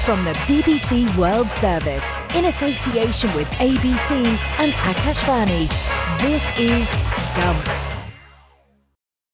From the BBC World Service, in association with ABC and Akashvani, this is Stumped.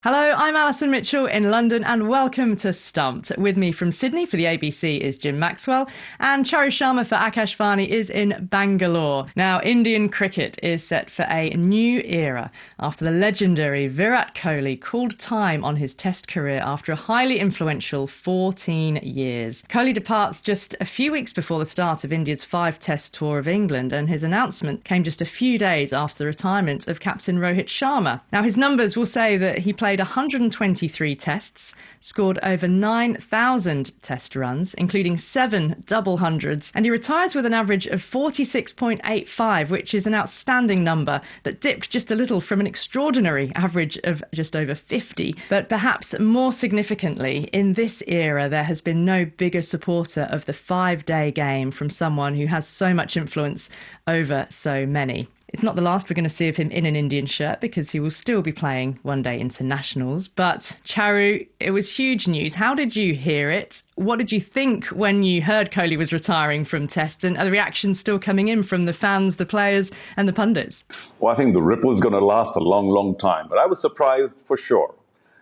Hello, I'm Alison Mitchell in London and welcome to Stumped. With me from Sydney for the ABC is Jim Maxwell and Charu Sharma for Akashvani is in Bangalore. Now, Indian cricket is set for a new era after the legendary Virat Kohli called time on his Test career after a highly influential 14 years. Kohli departs just a few weeks before the start of India's 5-Test tour of England, and his announcement came just a few days after the retirement of captain Rohit Sharma. Now, his numbers will say that he played 123 tests, scored over 9,000 test runs, including 7 double hundreds, and he retires with an average of 46.85, which is an outstanding number that dipped just a little from an extraordinary average of just over 50. But perhaps more significantly, in this era, there has been no bigger supporter of the 5-day game from someone who has so much influence over so many. It's not the last we're going to see of him in an Indian shirt because he will still be playing one-day internationals. But Charu, it was huge news. How did you hear it? What did you think when you heard Kohli was retiring from Tests? And are the reactions still coming in from the fans, the players and the pundits? Well, I think the ripple is going to last a long, long time. But I was surprised for sure.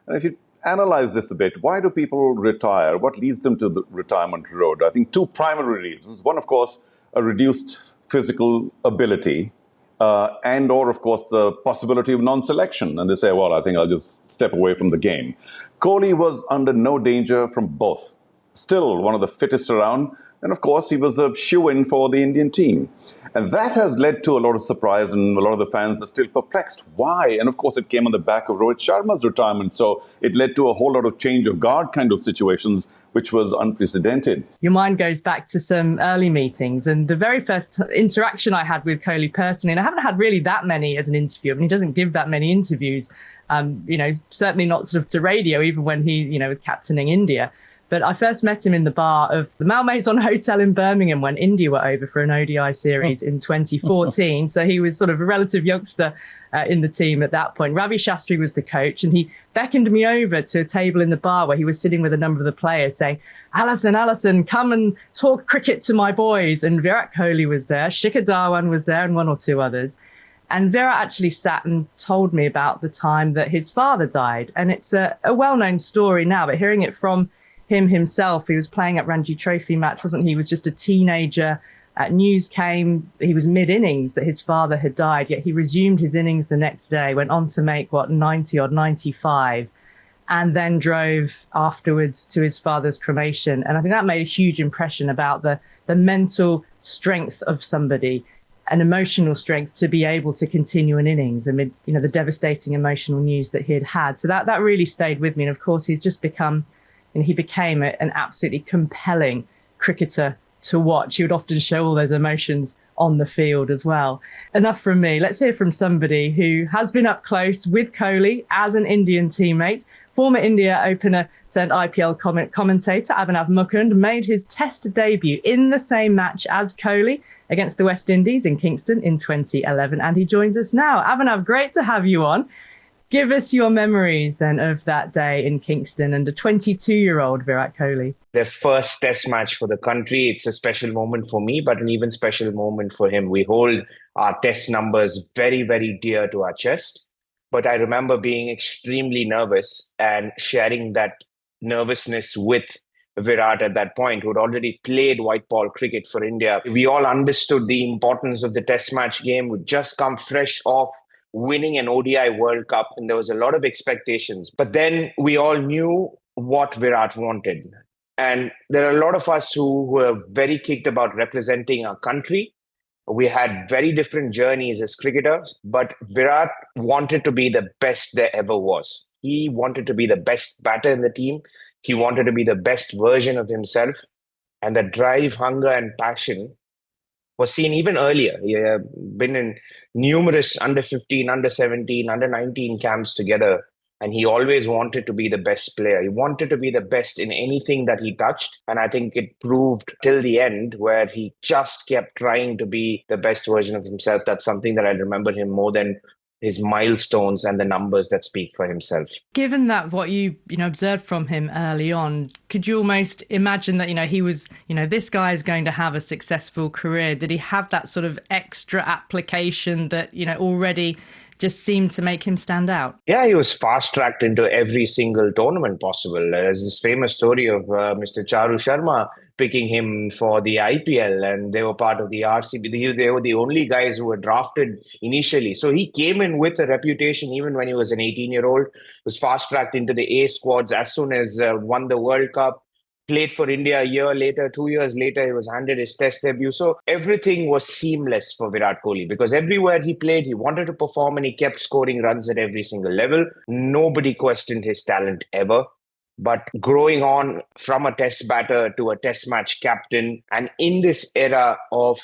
And if you analyze this a bit, why do people retire? What leads them to the retirement road? I think 2 primary reasons. One, of course, a reduced physical ability. And or, of course, the possibility of non-selection. And they say, well, I think I'll just step away from the game. Kohli was under no danger from both. Still one of the fittest around. And, of course, he was a shoo-in for the Indian team. And that has led to a lot of surprise, and a lot of the fans are still perplexed. Why? And, of course, it came on the back of Rohit Sharma's retirement. So it led to a whole lot of change of guard kind of situations, which was unprecedented. Your mind goes back to some early meetings, and the very first interaction I had with Kohli personally, and I haven't had really that many as an interview. I mean, he doesn't give that many interviews, certainly not sort of to radio, even when he, was captaining India. But I first met him in the bar of the Malmaison Hotel in Birmingham when India were over for an ODI series in 2014. So he was sort of a relative youngster in the team at that point. Ravi Shastri was the coach, and he beckoned me over to a table in the bar where he was sitting with a number of the players saying, Alison, come and talk cricket to my boys. And Virat Kohli was there, Shikhar Dhawan was there, and 1 or 2 others. And Virat actually sat and told me about the time that his father died. And it's a well-known story now, but hearing it from him himself, he was playing at Ranji Trophy match, wasn't he? He was just a teenager. News came, he was mid-innings that his father had died, yet he resumed his innings the next day, went on to make, 90 or 95, and then drove afterwards to his father's cremation. And I think that made a huge impression about the mental strength of somebody, an emotional strength to be able to continue an innings amidst, the devastating emotional news that he had had. So that really stayed with me. And of course, he became an absolutely compelling cricketer to watch. He would often show all those emotions on the field as well. Enough from me. Let's hear from somebody who has been up close with Kohli as an Indian teammate. Former India opener turned IPL commentator Abhinav Mukund made his Test debut in the same match as Kohli against the West Indies in Kingston in 2011. And he joins us now. Abhinav, great to have you on. Give us your memories then of that day in Kingston and the 22-year-old Virat Kohli. The first Test match for the country, it's a special moment for me, but an even special moment for him. We hold our Test numbers very, very dear to our chest. But I remember being extremely nervous and sharing that nervousness with Virat at that point, who had already played white ball cricket for India. We all understood the importance of the Test match game. We'd just come fresh off winning an ODI World Cup, and there was a lot of expectations. But then we all knew what Virat wanted. And there are a lot of us who were very kicked about representing our country. We had very different journeys as cricketers, but Virat wanted to be the best there ever was. He wanted to be the best batter in the team. He wanted to be the best version of himself. And the drive, hunger, and passion was seen even earlier. He had been in numerous under 15, under 17, under 19 camps together. And he always wanted to be the best player. He wanted to be the best in anything that he touched. And I think it proved till the end, where he just kept trying to be the best version of himself. That's something that I remember him more than his milestones and the numbers that speak for himself. Given that what you observed from him early on, could you almost imagine that he was this guy is going to have a successful career? Did he have that sort of extra application that already just seemed to make him stand out? Yeah, he was fast-tracked into every single tournament possible. There's this famous story of Mr. Charu Sharma picking him for the IPL, and they were part of the RCB. They were the only guys who were drafted initially. So he came in with a reputation even when he was an 18-year-old, was fast-tracked into the A squads as soon as won the World Cup. Played for India a year later, 2 years later, he was handed his test debut. So everything was seamless for Virat Kohli because everywhere he played, he wanted to perform and he kept scoring runs at every single level. Nobody questioned his talent ever. But growing on from a test batter to a test match captain, and in this era of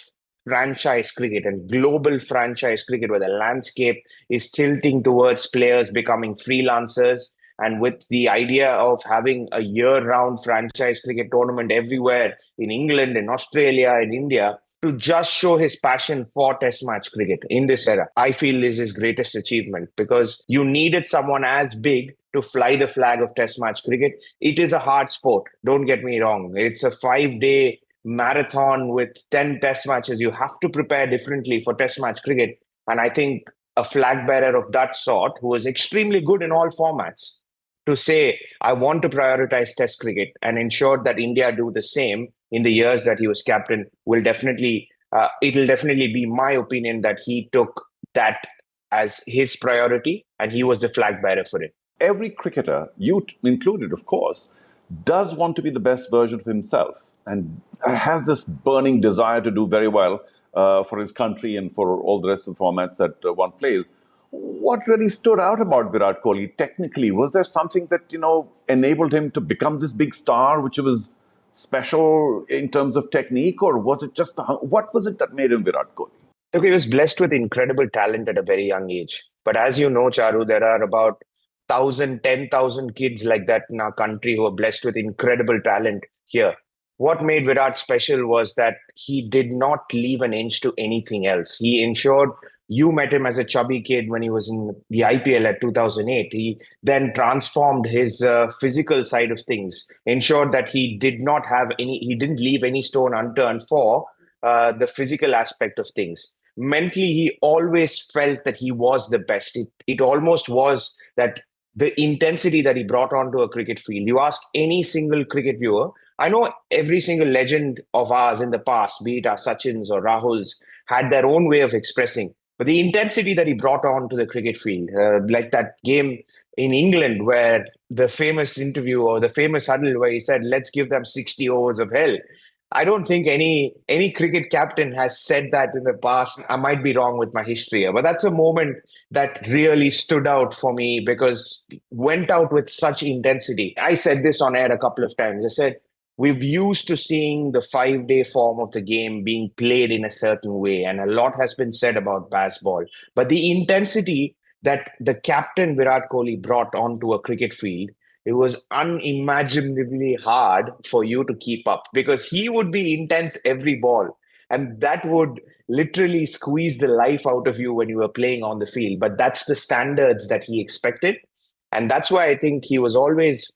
franchise cricket and global franchise cricket where the landscape is tilting towards players becoming freelancers, and with the idea of having a year-round franchise cricket tournament everywhere in England, in Australia, in India, to just show his passion for test match cricket in this era, I feel is his greatest achievement because you needed someone as big to fly the flag of test match cricket. It is a hard sport. Don't get me wrong. It's a 5-day marathon with 10 test matches. You have to prepare differently for test match cricket. And I think a flag bearer of that sort, who was extremely good in all formats, to say, I want to prioritize test cricket and ensure that India do the same in the years that he was captain will definitely, it'll definitely be my opinion that he took that as his priority and he was the flag bearer for it. Every cricketer, you included, of course, does want to be the best version of himself and has this burning desire to do very well for his country and for all the rest of the formats that one plays. What really stood out about Virat Kohli technically? Was there something that, enabled him to become this big star, which was special in terms of technique, or was it just, what was it that made him Virat Kohli? Look, he was blessed with incredible talent at a very young age. But as you know, Charu, there are about 10,000 kids like that in our country who are blessed with incredible talent here. What made Virat special was that he did not leave an inch to anything else. He ensured you met him as a chubby kid when he was in the IPL at 2008. He then transformed his physical side of things, ensured that he didn't leave any stone unturned for the physical aspect of things. Mentally, he always felt that he was the best. It almost was that the intensity that he brought onto a cricket field. You ask any single cricket viewer, I know every single legend of ours in the past, be it our Sachins or Rahuls, had their own way of expressing. But the intensity that he brought on to the cricket field, like that game in England where the famous interview or the famous huddle where he said, let's give them 60 overs of hell. I don't think any cricket captain has said that in the past. I might be wrong with my history here, but that's a moment that really stood out for me because went out with such intensity. I said this on air a couple of times. I said, we've used to seeing the 5-day form of the game being played in a certain way, and a lot has been said about baseball. But the intensity that the captain Virat Kohli brought onto a cricket field, it was unimaginably hard for you to keep up because he would be intense every ball. And that would literally squeeze the life out of you when you were playing on the field. But that's the standards that he expected. And that's why I think he was always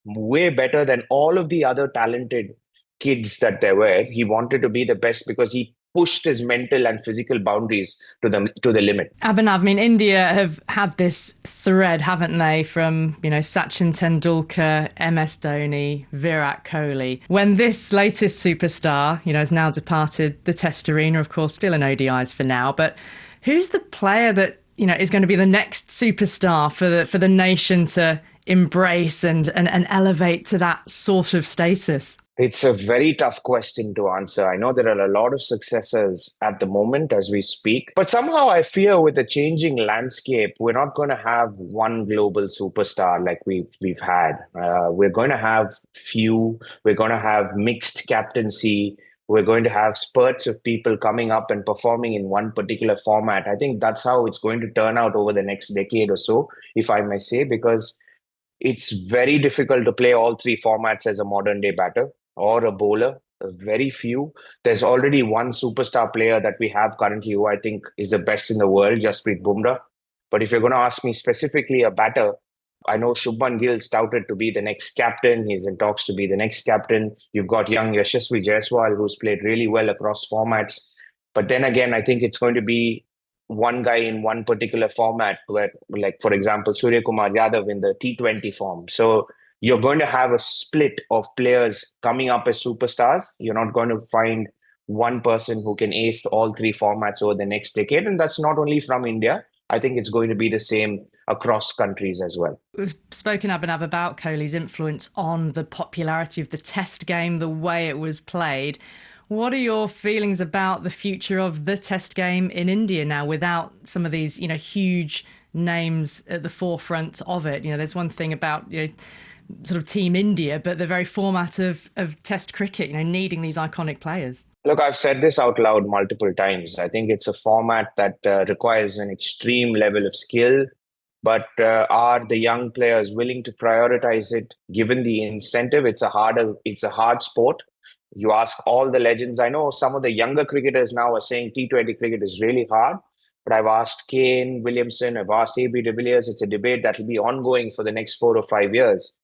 way better than all of the other talented kids that there were. He wanted to be the best because he pushed his mental and physical boundaries to the limit. Abhinav, I mean, India have had this thread, haven't they, from, Sachin Tendulkar, MS Dhoni, Virat Kohli. When this latest superstar, has now departed the Test arena, of course, still in ODIs for now, but who's the player that, is going to be the next superstar for the nation to embrace and elevate to that sort of status? It's a very tough question to answer. I know there are a lot of successors at the moment as we speak, but somehow I fear with the changing landscape, we're not going to have one global superstar like we've had. We're going to have few. We're going to have mixed captaincy. We're going to have spurts of people coming up and performing in one particular format. I think that's how it's going to turn out over the next decade or so, if I may say, because it's very difficult to play all three formats as a modern day batter or a bowler. Very few. There's already one superstar player that we have currently who I think is the best in the world, Jasprit Bumrah. But if you're going to ask me specifically a batter, I know Shubman Gill's touted to be the next captain. He's in talks to be the next captain. You've got young Yashasvi Jaiswal, who's played really well across formats. But then again, I think it's going to be one guy in one particular format where, like, for example, Surya Kumar Yadav in the T20 form. So you're going to have a split of players coming up as superstars. You're not going to find one person who can ace all three formats over the next decade. And that's not only from India. I think it's going to be the same across countries as well. We've spoken, Abhinav, about Kohli's influence on the popularity of the Test game, the way it was played. What are your feelings about the future of the Test game in India now, without some of these, huge names at the forefront of it? There's one thing about, sort of Team India, but the very format of Test cricket, needing these iconic players. Look, I've said this out loud multiple times. I think it's a format that requires an extreme level of skill, but are the young players willing to prioritize it given the incentive? It's a hard sport. You ask all the legends. I know some of the younger cricketers now are saying T20 cricket is really hard, but I've asked Kane, Williamson, I've asked AB de Villiers. It's a debate that will be ongoing for the next 4 or 5 years.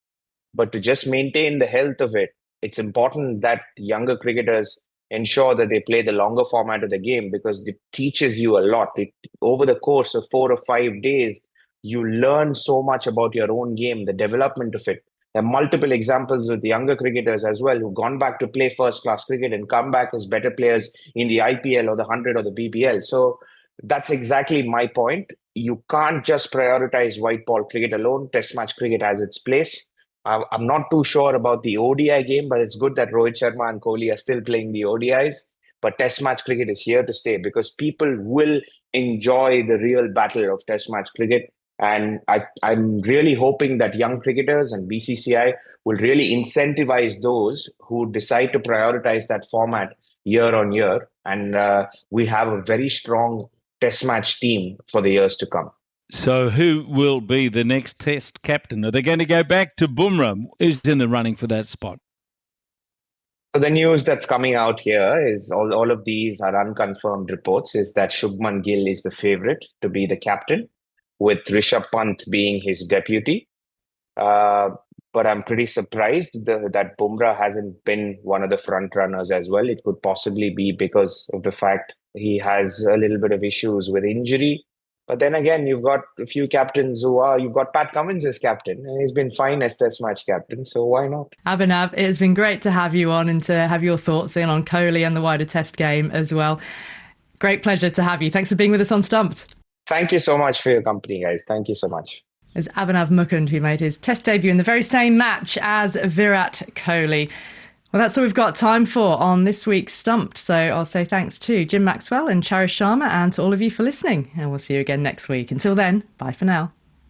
But to just maintain the health of it, it's important that younger cricketers ensure that they play the longer format of the game, because it teaches you a lot. Over the course of 4 or 5 days, you learn so much about your own game, the development of it. There are multiple examples with the younger cricketers as well who've gone back to play first-class cricket and come back as better players in the IPL or the 100 or the BBL. So that's exactly my point. You can't just prioritize white ball cricket alone. Test match cricket has its place. I'm not too sure about the ODI game, but it's good that Rohit Sharma and Kohli are still playing the ODIs. But Test match cricket is here to stay, because people will enjoy the real battle of Test match cricket. And I'm really hoping that young cricketers and BCCI will really incentivize those who decide to prioritize that format year on year. And we have a very strong Test match team for the years to come. So who will be the next Test captain? Are they going to go back to Bumrah? Who's in the running for that spot? So the news that's coming out here is all of these are unconfirmed reports, is that Shubman Gill is the favorite to be the captain, with Rishabh Pant being his deputy. But I'm pretty surprised that Bumrah hasn't been one of the front runners as well. It could possibly be because of the fact he has a little bit of issues with injury. But then again, you've got a few captains you've got Pat Cummins as captain, and he's been fine as Test match captain, so why not? Abhinav, it's been great to have you on and to have your thoughts in on Kohli and the wider Test game as well. Great pleasure to have you. Thanks for being with us on Stumped. Thank you so much for your company, guys. Thank you so much. It's Abhinav Mukund, who made his Test debut in the very same match as Virat Kohli. Well, that's all we've got time for on this week's Stumped. So I'll say thanks to Jim Maxwell and Charu Sharma, and to all of you for listening. And we'll see you again next week. Until then, bye for now.